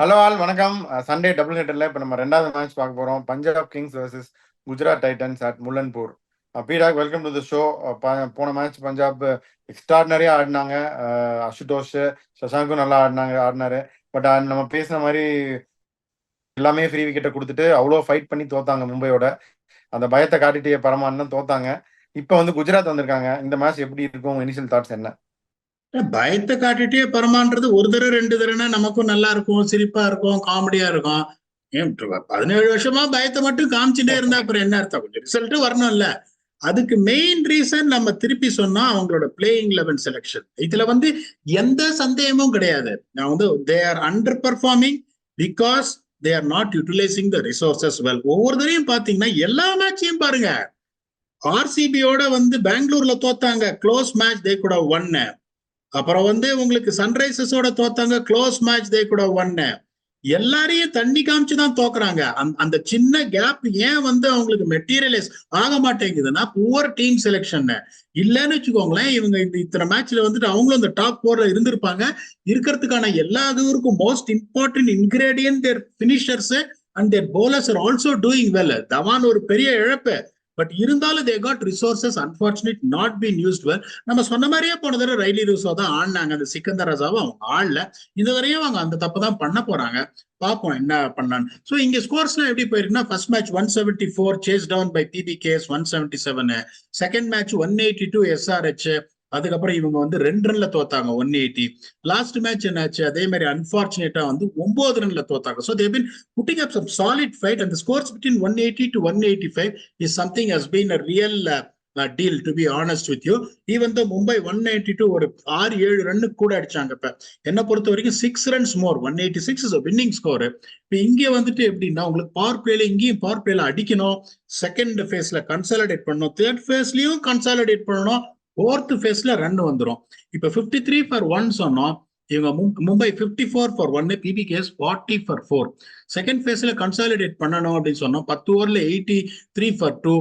Hello all வணக்கம். Sunday double ஹெட்டர்ல இப்போ நம்ம ரெண்டாவது மேட்ச் பார்க்க போறோம். Punjab kings versus Gujarat titans at Mullanpur. பீடாக், வெல்கம் டு தி ஷோ. போன மேட்ச் பஞ்சாப் எக்ஸ்ட்ராடினரியா ஆடினாங்க. அசுதோஷ், சஷாங்கும் நல்லா ஆடினாரு. பட் நம்ம பேசின மாதிரி எல்லாமே ஃப்ரீ விக்கெட்டை கொடுத்துட்டு அவ்வளோ ஃபைட் பண்ணி தோத்தாங்க. மும்பையோட அந்த பயத்தை காட்டிட்டு பரமான்னு தான் தோத்தாங்க. இப்போ வந்து குஜராத் வந்திருக்காங்க. இந்த மேட்ச் எப்படி இருக்கும்? இனிஷியல் தாட்ஸ் என்ன? பயத்தை காட்டிட்டே பரமான்றது ஒரு தடவை ரெண்டு தடவைனா நமக்கும் நல்லா இருக்கும், சிரிப்பா இருக்கும், காமெடியா இருக்கும். ஏன் 17 வருஷமா பயத்தை மட்டும் காமிச்சுட்டே இருந்தா அப்புறம் என்ன அர்த்தம்? கொஞ்சம் ரிசல்ட் வரணும்ல. அதுக்கு மெயின் ரீசன் நம்ம திருப்பி சொன்னா அவங்களோட பிளேயிங் லெவன் செலக்ஷன். இதுல வந்து எந்த சந்தேகமும் கிடையாது. நான் வந்து they are under performing because they are not utilising the resources well. ஒவ்வொரு தடையும் பாத்தீங்கன்னா எல்லா மேட்சையும் பாருங்க. ஆர்சிபியோட வந்து பெங்களூர்ல தோத்தாங்க, close match, they good have won. அப்புறம் வந்து உங்களுக்கு சன்ரைசர்ஸோட தோத்தாங்க, close match, they good have won. எல்லாரையும் தண்ணி காமிச்சுதான் தோக்குறாங்க. அந்த சின்ன கேப் ஏன் வந்து அவங்களுக்கு மெட்டீரியலைஸ் ஆக மாட்டேங்குதுன்னா புவர் டீம் செலெக்ஷன். இல்லன்னு வச்சுக்கோங்களேன், இவங்க இந்த இத்தனை மேட்ச்ல வந்துட்டு அவங்களும் இந்த டாப் 4ல இருந்திருப்பாங்க. இருக்கிறதுக்கான எல்லா இதுவருக்கும் most important ingredient their finishers and their bowlers are also doing well. Dhawan ஒரு பெரிய இழப்பு. பட் இருந்தாலும் they got resources, unfortunate not been used well. நம்ம சொன்ன மாதிரியே போன தடவை ரைலி ரூசோ தான் ஆடினாங்க. அந்த சிக்கந்தர் ரசாவும் அவங்க ஆடல. இந்த வரையும் அவங்க அந்த தப்பு தான் பண்ண போறாங்க. பார்ப்போம் என்ன பண்ணான்னு. ஸோ இங்க ஸ்கோர்ஸ்லாம் எப்படி போயிருக்குன்னா, first match 174 chase down by PBKS 177. Second match 182 SRH. அதுக்கப்புறம் இவங்க வந்து 2 ரன்ல தோத்தாங்க 180. லாஸ்ட் மேட்ச் என்னாச்சு, அதே மாதிரி அன்பார்ச்சுனேட்டா வந்து 9 ரன்ல தோத்தாங்க. So they've been putting up some solid fight and scores between 180 to 185 is something has been a real deal, to be honest with you. Even though Mumbai 192 ஒரு 6-7 ரன்னு கூட அடிச்சாங்க. இப்ப என்ன பொறுத்த வரைக்கும் 6 runs more, 186 is a winning score. இப்ப இங்க வந்துட்டு எப்படின்னா, உங்களுக்கு பவர் பிளேல இங்கேயும் பவர் பிளேல அடிக்கணும், செகண்ட் ஃபேஸ்ல கன்சாலிடேட் பண்ணணும், தேர்ட் ஃபேஸ்லயும் கன்சாலிடேட் பண்ணணும், ஃபோர்த் ஃபேஸ்ல ரன் வந்துடும். இப்ப 53 for 1 சொன்னோம். இவங்க Mumbai 54 for 1, PBKS 40 for 4. Second ஃபேஸ்ல கன்சாலிடேட் பண்ணணும் அப்படின்னு சொன்னோம். 10 ஓவர்ல 83 for 2,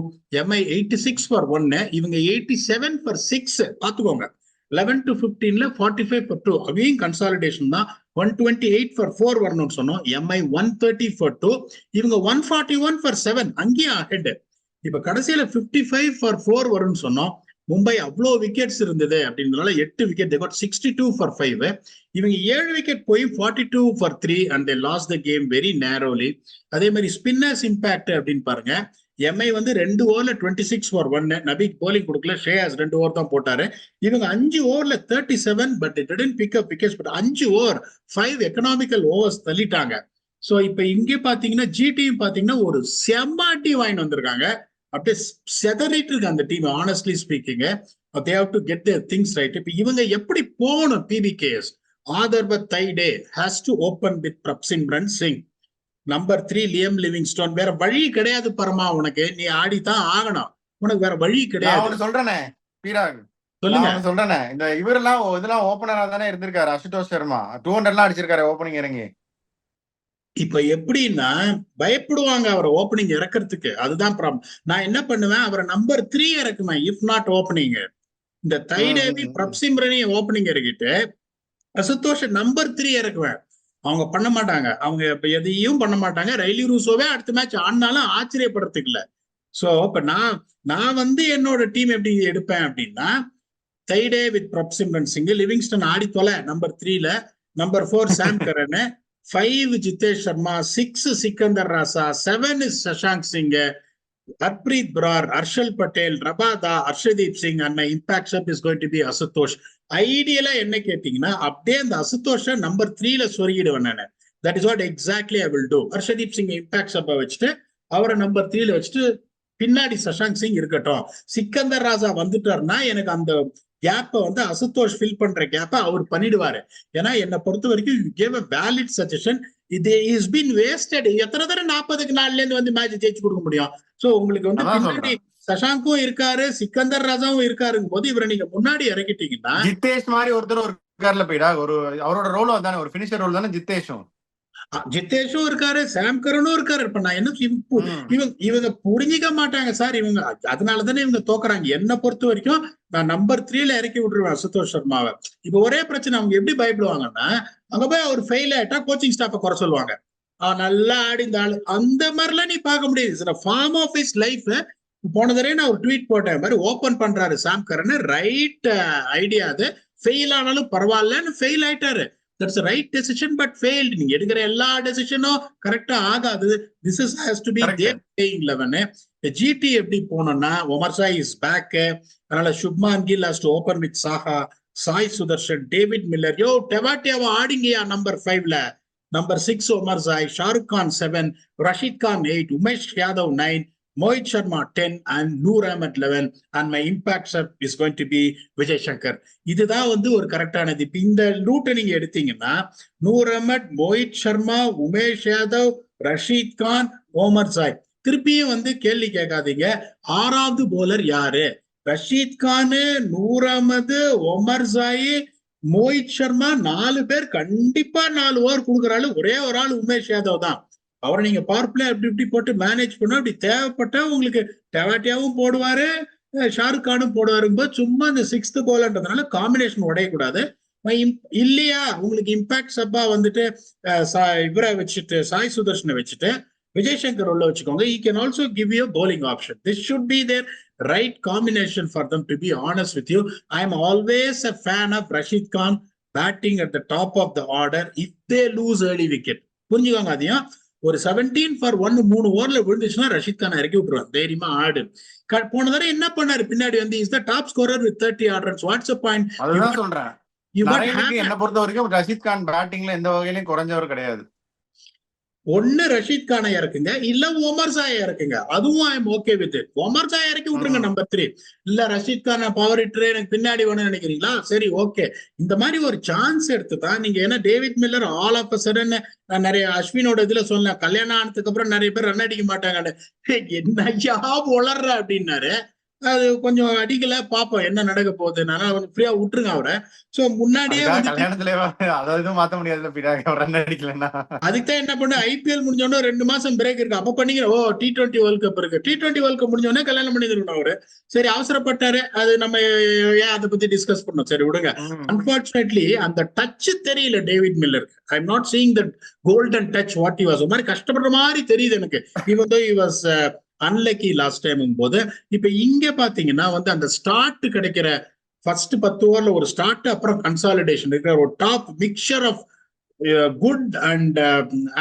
MI 86 for 1, இவங்க 87 for 6. பாத்துக்கோங்க, 11 to 15ல 45 for 2, அங்கேயும் கன்சாலிடேஷன் தான். 128 for 4 வரணும்னு சொன்னோம். MI 130 for 2, இவங்க 141 for 7, அங்கேயும் ஹெட். இப்ப கடைசியில 55 for 4 வரும்னு சொன்னோம். மும்பை அவ்வளோ விக்கெட்ஸ் இருந்தது அப்படின்றதுனால 8 விக்கெட், 62 for 5. இவங்க 7 விக்கெட் போய் 42 for 3 and they lost the game very narrowly. அதே மாதிரி ஸ்பின்னர்ஸ் இம்பாக்ட் அப்படின்னு பாருங்க. MI வந்து 2 ஓவர்ல 26 for 1, நபிக் போலிங் கொடுக்கல, ஷேயாஸ் 2 ஓவர் தான் போட்டாரு. இவங்க 5 ஓவர்ல 37, but it didn't pick up wickets. But 5 over 5 economical overs தள்ளிட்டாங்க. ஸோ இப்ப இங்கே பாத்தீங்கன்னா ஜிடியும் பாத்தீங்கன்னா ஒரு செம்ம டீம் வாங்கி வந்திருக்காங்க. அப்படியே செதறிட்டு இருக்கு அந்த team. Honestly speaking, they have to get their things right. இப்ப இவங்க எப்படி போகணும்? PBKS ஆதர்வ தைடே has to open with Prabhsimran Singh. Number 3 Liam Livingstone. வேற வழி கிடையாது பரமா, உனக்கு நீ ஆடித்தான் ஆகணும், உனக்கு வேற வழி கிடையாது. சொல்றேனே பீராக், சொல்லுங்க. சொல்றேனே, இந்த இவரெல்லாம் இதெல்லாம் ஓபனரா தானே இருந்திருக்காரு. அசுதோஷ் சர்மா 200 எல்லாம் அடிச்சிருக்காரு ஓப்பனிங் இறங்கி. இப்ப எப்படின்னா பயப்படுவாங்க அவரை ஓப்பனிங் இறக்கிறதுக்கு. அதுதான் ப்ராப்ளம். நான் என்ன பண்ணுவேன், அவரை நம்பர் 3 இறக்குவேன் இஃப் நாட் ஓப்பனிங். இந்த தைடேவி பிரப்சிம்ரனையும் ஓப்பனிங் இறக்கிட்டு அசுதோஷ் நம்பர் 3 இறக்குவேன். அவங்க பண்ண மாட்டாங்க, அவங்க இப்ப எதையும் பண்ண மாட்டாங்க. ரைலி ரூசோவே அடுத்த மேட்ச் ஆனாலும் ஆச்சரியப்படுறதுக்கு இல்ல. சோ இப்ப நான் வந்து என்னோட டீம் எப்படி எடுப்பேன் அப்படின்னா, தைடே வித் பிரப்சிம்ரன் சிங், லிவிங்ஸ்டன் ஆடி தொலை நம்பர் 3ல, number 4 Sam Curran, 5 Jitesh Sharma, 6 Sikandar Raza, 7 is Shashank Singh, Harpreet Brar, Harshal Patel, Rabada, Arshdeep Singh, and impact sub is going to be Ashutosh. ஐடியலா என்ன கேட்டீங்கன்னா, அப்படியே அந்த அசுதோஷ நம்பர் 3ல சொருகிடுவேன் நான். That is what exactly I will do. Arshdeep Singh impact சப்பை வச்சுட்டு அவரை நம்பர் 3ல வச்சுட்டு பின்னாடி சஷாங்க் சிங் இருக்கட்டும். சிக்கந்தர் ராசா வந்துட்டாருன்னா எனக்கு அந்த கேப்பை வந்து அசுதோஷ் ஃபில் பண்ற கேப்பை அவர் பண்ணிடுவாரு. ஏன்னா என்னை பொறுத்த வரைக்கும் you gave a valid suggestion. இது இஸ் பீன் வேஸ்டட். எத்தனை தடவை 40க்கு 4ல இருந்து வந்து மேட்ச் ஜெயிச்சு கொடுக்க முடியும்? சோ உங்களுக்கு வந்து பின்னாடி சஷாங்கும் இருக்காரு, சிக்கந்தர் ராஜாவும் இருக்காருங்கும் போது இவரை நீங்க முன்னாடி இறக்கிட்டீங்கன்னா, ஜித்தேஷ் மாதிரி ஒருத்தர் இருக்காருல பீடா, ஒரு அவரோட ரோல் தானே, ஒரு பினிஷர் ரோல் தானே ஜித்தேஷும். ஜித்தேஷும் இருக்காரு, சாம் கரனும் இருக்காரு. இப்ப நான் என்ன இவங்க புரிஞ்சிக்க மாட்டாங்க சார். இவங்க அதனாலதானே இவங்க தோக்குறாங்க. என்ன பொறுத்த வரைக்கும் நான் நம்பர் 3ல இறக்கி விட்டுருவேன் அசுதோஷ் சர்மாவை. இப்ப ஒரே பிரச்சனை, அவங்க எப்படி பயப்படுவாங்கன்னா, அங்க போய் அவர் ஃபெயில் ஆயிட்டா கோச்சிங் ஸ்டாஃபை குறை சொல்லுவாங்க. நல்லா ஆடி இந்த ஆளு அந்த மாதிரிலாம் நீ பார்க்க முடியாது. Form of is life. போன தடவை நான் ஒரு ட்வீட் போட்டேன், மாதிரி ஓபன் பண்றாரு சாம் கரன். ரைட் ஐடியா அது. ஃபெயில் ஆனாலும் பரவாயில்லன்னு ஃபெயில் ஆயிட்டாரு. That's right decision but failed. நீங்க எடுக்கிற எல்லா டெசிஷனும் கரெக்டா ஆகாது. This is has to be their playing 11. GT எப்படி போனோம்னா, ஒமர் சாய் இஸ் பேக். அதனால Shubman Gill has to open with Saha, Sai Sudharsan, David Miller. யோ டெவாட்டியாவை ஆடிங்கயா number 5ல. Number 6 Omarzai, Shahrukh Khan 7, Rashid Khan 8, Umesh Yadav 9, Mohit Sharma 10 and Noor Ahmed 11 and my impact sub is going to be Vijay Shankar. இதுதான் வந்து ஒரு கரெக்டானது. இப்ப இந்த ரூட்டை நீங்க எடுத்தீங்கன்னா, நூர் அஹமத், மோஹித் சர்மா, உமேஷ் யாதவ், ரஷீத் கான், ஓமர் சாய். திருப்பியும் வந்து கேள்வி கேட்காதீங்க, 6வது போலர் யாரு? ரஷீத் கான், நூர் அஹமது, ஒமர் சாய், மோஹித் சர்மா, 4 பேர் கண்டிப்பா 4 ஓவர் கொடுக்குறாள். ஒரே ஒரு ஆள் உமேஷ் யாதவ் தான். அவரை நீங்க பவர் பிளே அப்படி இப்படி போட்டு மேனேஜ் பண்ண, அப்படி தேவைப்பட்டா உங்களுக்கு டெவாட்டியாவும் போடுவாரு, ஷாருக் கானும் போடுவாருங்கும்போது சும்மா இந்த 6th போலன்றதுனால காம்பினேஷன் உடையக்கூடாது. இல்லையா உங்களுக்கு இம்பாக்ட் சப்பா வந்துட்டு இவரை வச்சுட்டு சாய் சுதர்ஷனை வச்சுட்டு விஜய் சங்கர் உள்ள வச்சுக்கோங்க. He can also give you a bowling option. This should be their right combination for them, to be honest with you. I am always a fan of Rashid Khan batting at the top of the order if they lose early wicket. புரிஞ்சுக்கோங்க. அதையும் ஒரு 17 for 1 3 ஓவர்ல விழுந்துச்சுன்னா ரஷீத் கான் இறக்கி விட்டுருவாங்க. தைரியமா ஆடு. போன தடவை என்ன பண்ணாரு, பின்னாடி வந்து is the top scorer with 30 odd runs. What's a point? அதுதான் சொல்றேன். என்ன பொறுத்த வரைக்கும் ரஷீத் கான் பேட்டிங்ல எந்த வகையிலும் குறைஞ்சவர் கிடையாது. ஒண்ணு ரஷீத் கானை இறக்குங்க, இல்ல ஒமர் சாயை இறக்குங்க. அதுவும் I am okay with it. ஒமர் சாயை இறக்கி விட்டுருங்க நம்பர் 3. இல்ல ரஷீத் கானை பவர் ஹிட்டர் எனக்கு பின்னாடி வேணும்னு நினைக்கிறீங்களா? சரி ஓகே. இந்த மாதிரி ஒரு சான்ஸ் எடுத்துதான் நீங்க. ஏன்னா David Miller all of a sudden, நான் நிறைய அஸ்வினோட இதுல சொன்னேன், கல்யாணம் ஆனதுக்கு அப்புறம் நிறைய பேர் ரன் அடிக்க மாட்டாங்கன்னு. என்ன ஜாப் வளர்ற அப்படின்னாரு. அது கொஞ்சம் அடிக்கல, பாப்போம் என்ன நடக்க போகுது. ஃப்ரீயா விட்டுருங்க அவரை. சோ முன்னாடியே மாத்த முடியாது. அதுக்குதான் என்ன பண்ண, ஐபிஎல் முடிஞ்சோடனே 2 மாசம் பிரேக் இருக்கு, அப்ப பண்ணிக்கிற. ஓ T20 வேர்ல்ட் கப் இருக்கு, T20 வேர்ல்ட் கப் முடிஞ்சோடனே கல்யாணம் பண்ணிருக்கணும் அவரு. சரி அவசரப்பட்டாரு, அது நம்ம ஏன் அதை பத்தி டிஸ்கஸ் பண்ணோம். சரி விடுங்க. அன்பார்ச்சுனேட்லி அந்த டச் தெரியல டேவிட் மில்லருக்கு. I am not seeing that golden touch what he was. ஒரு மாதிரி கஷ்டப்படுற மாதிரி தெரியுது எனக்கு. even though he was unlucky last time போது. இப்ப இங்க பாத்தீங்கன்னா வந்து அந்த ஸ்டார்ட் கிடைக்கிற ஃபர்ஸ்ட் 10 ஓவர்ல ஒரு ஸ்டார்ட், அப்புறம் கன்சாலிடேஷன் இருக்கிற ஒரு top mixture of good and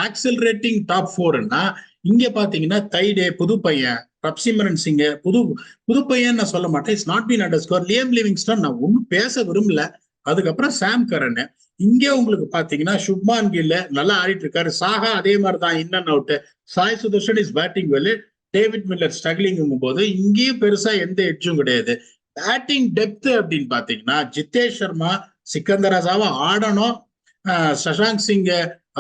accelerating top 4ன்னா இங்க பாத்தீங்கன்னா தைடே புது பையன், ரப்சிமரன் சிங் புது பையன் நான் சொல்ல மாட்டேன். It's not been underscore. Liam Livingstone நான் ஒன்னும் பேச விரும்பல. அதுக்கப்புறம் சாம் கரன். இங்க உங்களுக்கு பாத்தீங்கன்னா சுப்மான் கில் நல்லா ஆடிட்டு இருக்காரு. சாஹா அதே மாதிரிதான், in and out. Sai Sudharsan is batting well. David Miller struggling போது இங்கேயும் பெருசா எந்த எட்ஜும் கிடையாது. பேட்டிங் டெப்த் அப்படின்னு பாத்தீங்கன்னா ஜித்தேஷ் சர்மா, சிக்கந்தர் ரசாவை ஆடணும். Shashank Singh,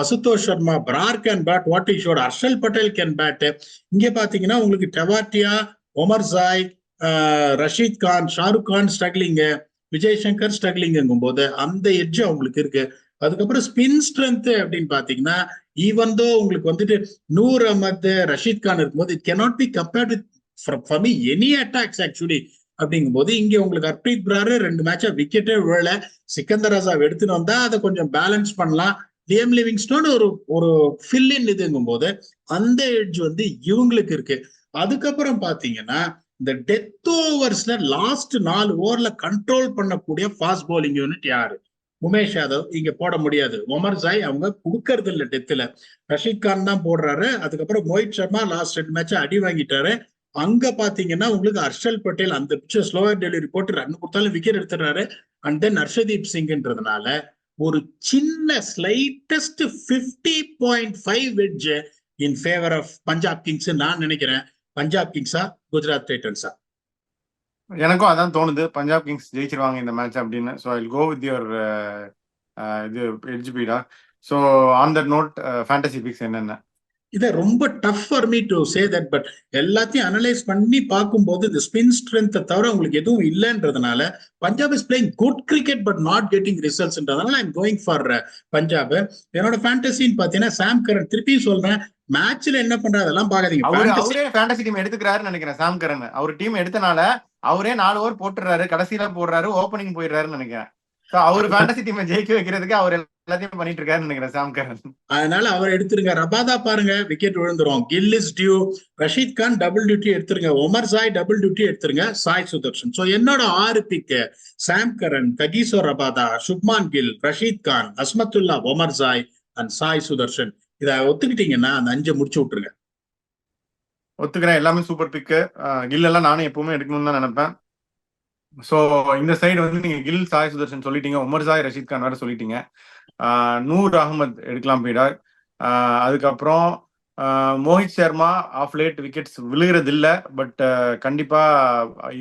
Ashutosh Sharma, Brar can bat what is shot, Harshal Patel can bat. இங்க பாத்தீங்கன்னா உங்களுக்கு Tewatia, Omarzai, Rashid Khan, Shahrukh Khan struggling, Vijay Shankar ஸ்ட்ரகிளிங்கும் போது அந்த எட்ஜ் அவங்களுக்கு இருக்கு. அதுக்கப்புறம் ஸ்பின் ஸ்ட்ரென்த் அப்படின்னு பாத்தீங்கன்னா ஈவன் தோ உங்களுக்கு வந்துட்டு நூர் அஹமத், ரஷீத் கான் இருக்கும்போது it cannot be compared with for me any attacks actually. அப்படிங்கும் போது இங்க உங்களுக்கு ஹர்ப்ரீத் பிரார் 2 மேட்சா விக்கெட்டே விழல. சிக்கந்தர் ரசாவை எடுத்துன்னு வந்தா அதை கொஞ்சம் பேலன்ஸ் பண்ணலாம். லியம் லிவிங்ஸ்டோன் ஒரு ஃபில் இன் இதுங்கும் போது அந்த எட்ஜ் வந்து இவங்களுக்கு இருக்கு. அதுக்கப்புறம் பாத்தீங்கன்னா இந்த டெத் ஓவர்ஸ்ல லாஸ்ட் 4 ஓவர்ல கண்ட்ரோல் பண்ணக்கூடிய ஃபாஸ்ட் பவுலிங் யூனிட் யாரு? உமேஷ் யாதவ் இங்க போட முடியாது. ஒமர் சாய் அவங்க கொடுக்கறது இல்ல டெத்துல. ரஷீத் கான் தான் போடுறாரு. அதுக்கப்புறம் மோஹித் சர்மா லாஸ்ட் 2 மேட்ச அடி வாங்கிட்டாரு. அங்க பாத்தீங்கன்னா உங்களுக்கு ஹர்ஷல் பட்டேல் அந்த பிச்சர் ஸ்லோவர் டெலிவரி போட்டு ரன் கொடுத்தாலும் விக்கெட் எடுத்துறாரு. அண்ட் தென் ஹர்ஷதீப் சிங்ன்றதுனால ஒரு சின்ன slightest 50.5 edge in favour of Punjab Kings நான் நினைக்கிறேன். பஞ்சாப் கிங்ஸா குஜராத் டைட்டன்ஸா? எனக்கும் அதான் தோணுது, பஞ்சாப் கிங்ஸ் ஜெயிச்சிருவாங்க இந்த மேட்ச் அப்படின்னு. So I go with your இது எட்ஜ் பீடா. So on that note fantasy picks என்னென்ன? இதை ரொம்ப tough for me to say that, but எல்லாத்தையும் அனலைஸ் பண்ணி பார்க்கும்போது இந்த ஸ்பின் ஸ்ட்ரென்த்தை தவிர உங்களுக்கு எதுவும் இல்லைன்றதுனால Punjab is playing good cricket but not getting ரிசல்ட்ஸ்ன்றதுனால ஐம் கோயிங் ஃபார் பஞ்சாப். என்னோட ஃபேண்டசின்னு பாத்தீங்கன்னா சாம் கரன், திருப்பியும் சொல்றேன், மேட்ச்ல என்ன பண்றாரு அதெல்லாம் பாக்காதீங்க. அவரே ஃபேண்டசி டீம் எடுத்துக்கிறாருன்னு நினைக்கிறேன். சாம் கரன் அவர் டீம் எடுத்தனால அவரே 4 ஓவர் போட்டுறாரு, கடைசியில போடுறாரு, ஓப்பனிங் போயிடுறாருன்னு நினைக்கிறேன். அவர் ஃபேண்டசி டீமை ஜெயிக்க வைக்கிறதுக்கு அவர் எல்லாத்தையும் பண்ணிட்டு இருக்காருன்னு நினைக்கிறேன் சாம் கரன். அதனால அவர் எடுத்துருங்க. ரபாதா பாருங்க விக்கெட் விழுந்துரும். Gill is due. Rashid Khan double duty எடுத்துருங்க. ஒமர் சாய் டபுள் டியூட்டி எடுத்துருங்க. சாய் சுதர்ஷன். சோ என்னோட 6 pick Sam Curran, Kagiso Rabada, Shubman Gill, Rashid Khan, Azmatullah, Omarzai and Sai Sudharsan. இதை ஒத்துக்கிட்டீங்கன்னா அந்த 5 முடிச்சு விட்டுருங்க. ஒத்துக்கிறேன், எல்லாமே சூப்பர் பிக்கு. கில் எல்லாம் நானும் எப்பவுமே எடுக்கணும்னு தான் நினைப்பேன். ஸோ இந்த சைடு வந்து நீங்க கில், சாய் சுதர்ஷன் சொல்லிட்டீங்க, உமர் சாய், ரஷீத் கான் வேற சொல்லிட்டீங்க. நூர் அகமது எடுக்கலாம் பீடா. அதுக்கப்புறம் Mohit Sharma of late wickets விழுகிறது இல்லை, பட் கண்டிப்பா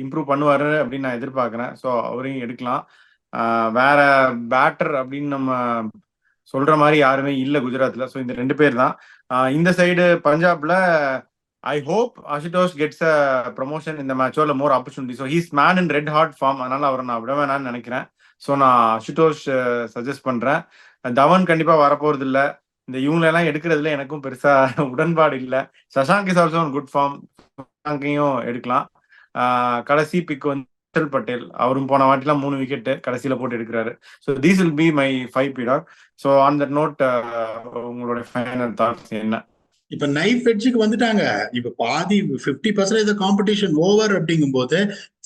இம்ப்ரூவ் பண்ணுவாரு அப்படின்னு நான் எதிர்பார்க்கிறேன். ஸோ அவரையும் எடுக்கலாம். வேற பேட்டர் அப்படின்னு நம்ம சொல்ற மாதிரி யாருமே இல்லை குஜராத்ல. ஸோ இந்த 2 பேர் தான். இந்த சைடு பஞ்சாப்ல I hope Ashutosh gets a promotion in the match or more opportunity. So he's man in red hot form. அதனால அவரை நான் விட வேணாம்னு நினைக்கிறேன். ஸோ நான் அசுதோஷ் சஜஸ்ட் பண்றேன். தவன் கண்டிப்பா வரப்போறது இல்லை. இந்த இவங்க எல்லாம் எடுக்கிறதுல எனக்கும் பெருசா உடன்பாடு இல்லை. Shashank is also good form, சஷாங்கையும் எடுக்கலாம். கடைசி பிக் வந்து ஹர்ஷல் பட்டேல், அவரும் போன வாட்டிலாம் 3 விக்கெட் கடைசியில போட்டு எடுக்கிறாரு. So these will be my 5 பீடாக். ஸோ ஆன் தட் நோட் உங்களுடைய ஃபைனல் தாட்ஸ் என்ன? இப்ப நைஃப் எட்ஜுக்கு வந்துட்டாங்க. இப்ப பாதி 50% காம்படிஷன் ஓவர் அப்படிங்கும் போது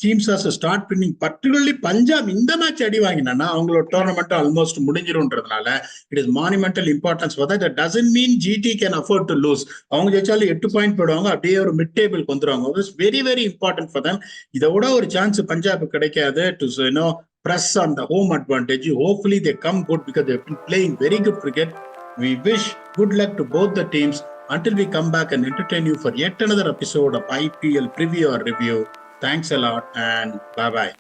teams are start pinning. Particularly Punjab இந்த மேட்ச் அடி வாங்கினா அவங்களோட டோர்னமெண்ட் ஆல்மோஸ்ட் முடிஞ்சிரும்ன்றதுனால it is monumental importance for that. Doesn't mean GT can afford to lose. அவங்க ஜெயிச்சாலும் 8 பாயிண்ட் போடுவாங்க, அப்படியே ஒரு மிட் டேபிளுக்கு வந்துருவாங்க. Very very important for them. இதை விட ஒரு சான்ஸ் பஞ்சாப் கிடைக்காது to press on the home advantage. Hopefully they come good because they've been playing very good cricket. We wish good luck to both the teams. Until we come back and entertain you for yet another episode of IPL Preview or Review. Thanks a lot and bye-bye.